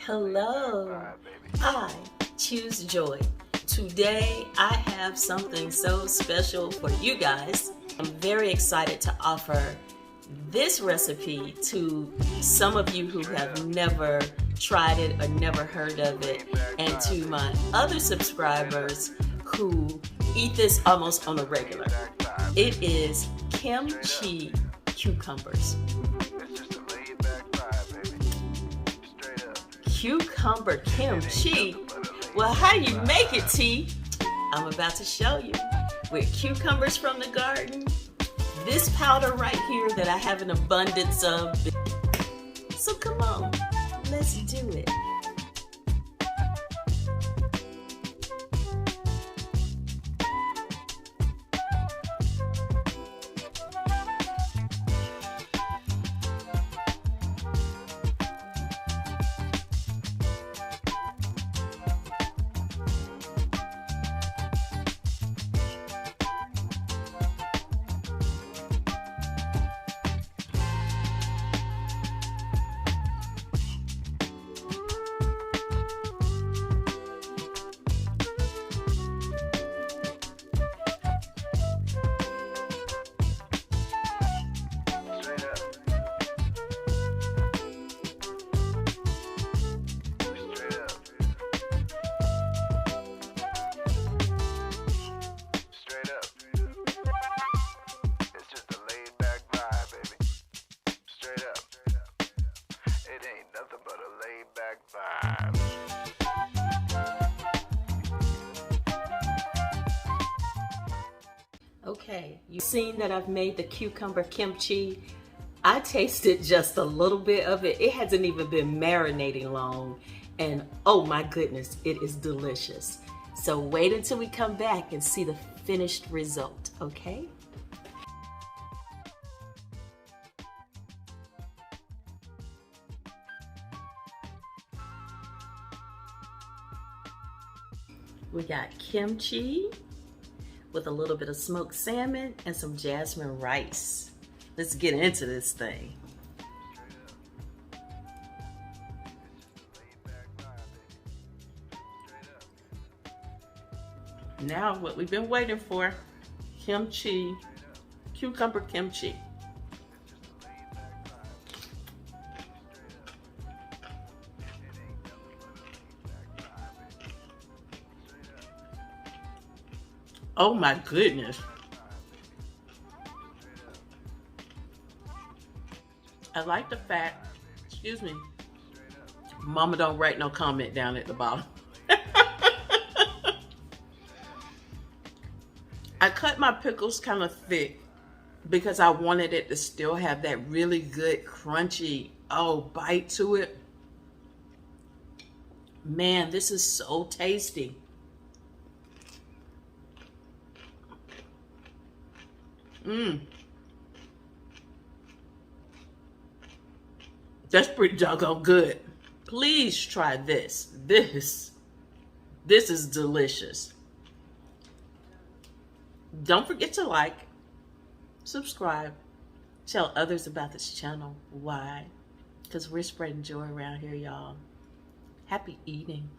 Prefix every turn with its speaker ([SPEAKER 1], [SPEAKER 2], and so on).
[SPEAKER 1] Hello, I choose joy. Today I have something so special for you guys. I'm very excited to offer this recipe to some of you who have never tried it or never heard of it, and to my other subscribers who eat this almost on a regular. It is kimchi cucumbers. Cucumber kimchi? Well, how you make it, T? I'm about to show you. With cucumbers from the garden, this powder right here that I have an abundance of. So come on, let's do it. Okay, you've seen that I've made the cucumber kimchi. I tasted just a little bit of it. It hasn't even been marinating long, and oh my goodness, it is delicious. So wait until we come back and see the finished result, okay? We got kimchi with a little bit of smoked salmon and some jasmine rice. Let's get into this thing. Now what we've been waiting for, kimchi, cucumber kimchi. Oh my goodness. I like the fact, excuse me, Mama don't write no comment down at the bottom. I cut my pickles kind of thick because I wanted it to still have that really good crunchy, bite to it. Man, this is so tasty. That's pretty doggone good. Please try this. This is delicious. Don't forget to like, subscribe, tell others about this channel. Why? Because we're spreading joy around here, y'all. Happy eating.